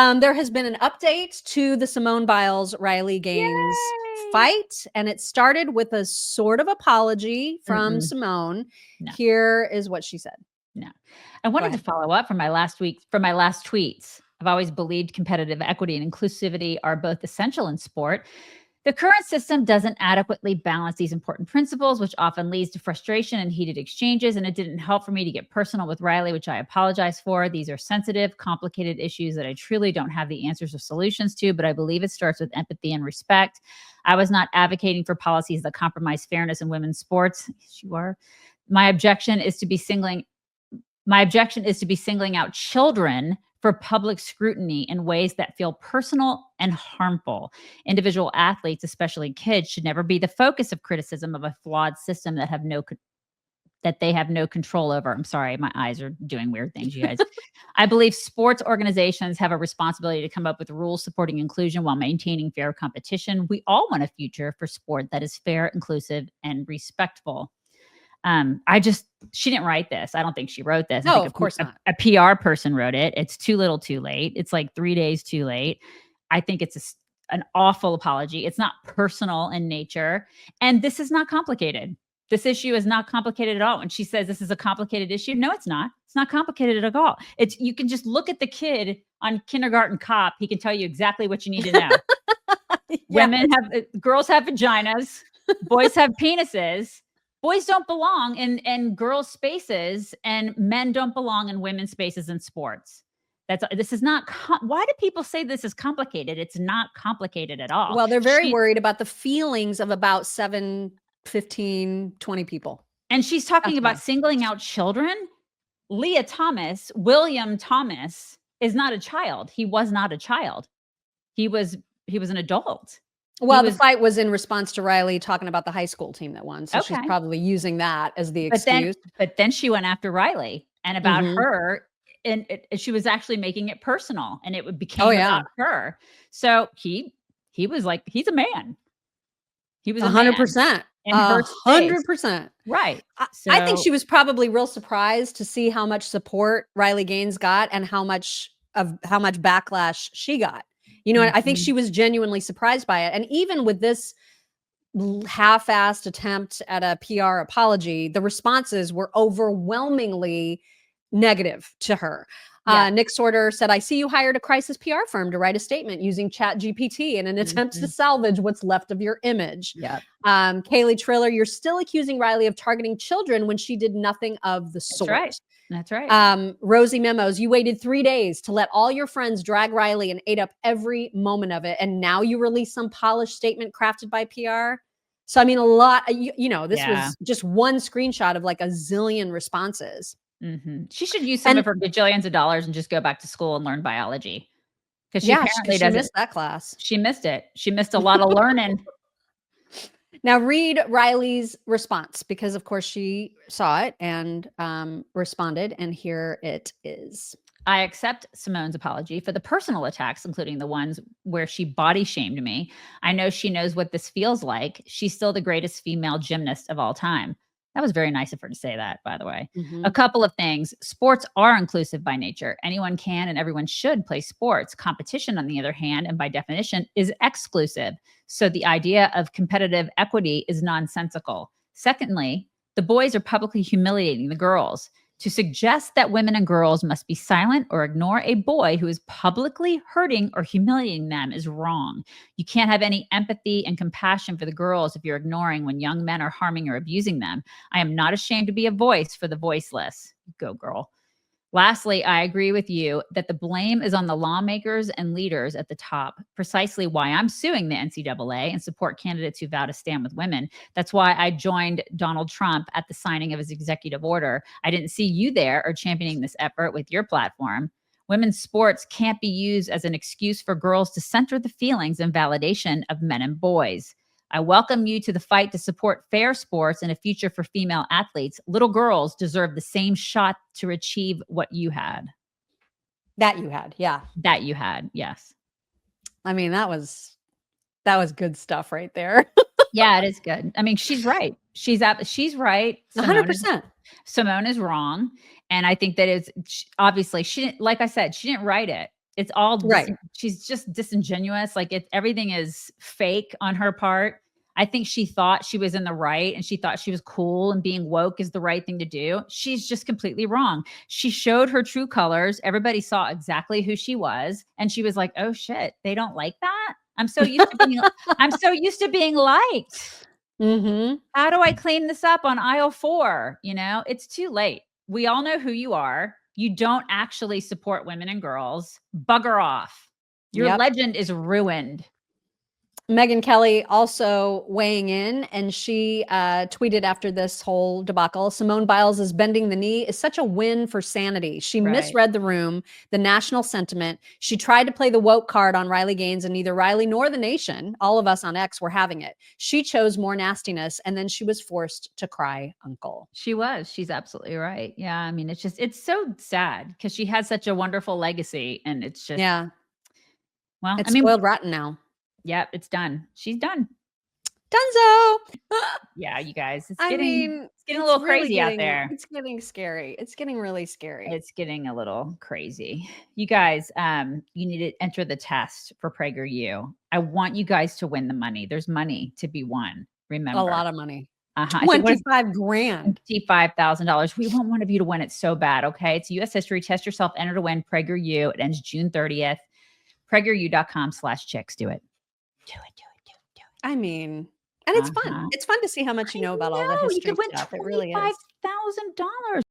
There has been an update to the Simone Biles Riley Gaines Yay! fight, and it started with a sort of apology from Simone. No. Here is what she said. No. I wanted to follow up from my last tweets. I've always believed competitive equity and inclusivity are both essential in sport. The current system doesn't adequately balance these important principles, which often leads to frustration and heated exchanges. And it didn't help for me to get personal with Riley, which I apologize for. These are sensitive, complicated issues that I truly don't have the answers or solutions to, but I believe it starts with empathy and respect. I was not advocating for policies that compromise fairness in women's sports. Yes, you are. My objection is to be singling out children for public scrutiny in ways that feel personal and harmful. Individual athletes, especially kids, should never be the focus of criticism of a flawed system that they have no control over. I'm sorry, my eyes are doing weird things, you guys. I believe sports organizations have a responsibility to come up with rules supporting inclusion while maintaining fair competition. We all want a future for sport that is fair, inclusive, and respectful. She didn't write this. I don't think she wrote this. No, I think of course not. A PR person wrote it. It's too little, too late. It's like 3 days too late. I think it's an awful apology. It's not personal in nature. And this is not complicated. This issue is not complicated at all. When she says this is a complicated issue, no, it's not. It's not complicated at all. You can just look at the kid on Kindergarten Cop. He can tell you exactly what you need to know. Girls have vaginas. Boys have penises. Boys don't belong in girls' spaces, and men don't belong in women's spaces in sports. This is not. Why do people say this is complicated? It's not complicated at all. Well, they're very worried about the feelings of about 7, 15, 20 people. And she's talking about singling out children. William Thomas is not a child. He was not a child. He was an adult. Well, the fight was in response to Riley talking about the high school team that won. So she's probably using that as the excuse. But then she went after Riley and about her. And she was actually making it personal, and it became about her. So he was like, he's a man. He was 100%. 100%. Right. I think she was probably real surprised to see how much support Riley Gaines got and how much backlash she got. You know, I think she was genuinely surprised by it. And even with this half-assed attempt at a PR apology, the responses were overwhelmingly negative to her. Nick Sorter said, "I see you hired a crisis PR firm to write a statement using ChatGPT in an attempt to salvage what's left of your image." Kaylee Triller, "You're still accusing Riley of targeting children when she did nothing of the sort." That's right. Rosie Memos, "You waited 3 days to let all your friends drag Riley and ate up every moment of it. And now you release some polished statement crafted by PR." So, I mean, a lot, this was just one screenshot of like a zillion responses. She should use some of her bajillions of dollars and just go back to school and learn biology. Because she apparently she missed that class. She missed it. She missed a lot of learning. Now read Riley's response, because of course she saw it and responded, and here it is. "I accept Simone's apology for the personal attacks, including the ones where she body shamed me. I know she knows what this feels like. She's still the greatest female gymnast of all time." That was very nice of her to say that, by the way. A couple of things. Sports are inclusive by nature. Anyone can and everyone should play sports. Competition, on the other hand, and by definition, is exclusive. So the idea of competitive equity is nonsensical. Secondly, the boys are publicly humiliating the girls. To suggest that women and girls must be silent or ignore a boy who is publicly hurting or humiliating them is wrong. You can't have any empathy and compassion for the girls if you're ignoring when young men are harming or abusing them. I am not ashamed to be a voice for the voiceless. Go, girl. Lastly, I agree with you that the blame is on the lawmakers and leaders at the top, precisely why I'm suing the NCAA and support candidates who vow to stand with women. That's why I joined Donald Trump at the signing of his executive order. I didn't see you there or championing this effort with your platform. Women's sports can't be used as an excuse for girls to center the feelings and validation of men and boys. I welcome you to the fight to support fair sports and a future for female athletes. Little girls deserve the same shot to achieve what you had. That you had, yeah. That you had, yes. I mean, that was good stuff right there. Yeah, it is good. I mean, she's right. She's right. 100%. Simone is wrong. And I think that obviously she didn't, like I said, she didn't write it. It's all Right. she's just disingenuous. Like everything is fake on her part. I think she thought she was in the right and she thought she was cool and being woke is the right thing to do. She's just completely wrong. She showed her true colors. Everybody saw exactly who she was. And she was like, oh shit, they don't like that. I'm so used to being liked. Mm-hmm. How do I clean this up on aisle 4? It's too late. We all know who you are. You don't actually support women and girls. Bugger off. Your Yep. legend is ruined. Megyn Kelly also weighing in, and she tweeted after this whole debacle, Simone Biles is bending the knee is such a win for sanity. She Right. misread the room, the national sentiment. She tried to play the woke card on Riley Gaines, and neither Riley nor the nation, all of us on X, were having it. She chose more nastiness, and then she was forced to cry uncle. She was. She's absolutely right. Yeah. I mean, it's so sad because she had such a wonderful legacy. And it's just, Yeah, well, I it's mean, spoiled rotten now. yeah, it's done. She's done. Dunzo. Yeah, you guys, I mean, it's getting a it's little really crazy out getting, there. it's getting scary. It's getting really scary. It's getting a little crazy. You guys, you need to enter the test for PragerU. I want you guys to win the money. There's money to be won. A Remember. lot of money. I think what is 25 grand. $55,000. We want one of you to win it so bad. Okay. It's US history. Test yourself, enter to win PragerU. It ends June 30th. PragerU.com/chicks. Do it. Do it. Do it. Do it. Do it. I mean, and it's fun. It's fun to see how much you know about all the You history could win stuff. It really is. $25,000.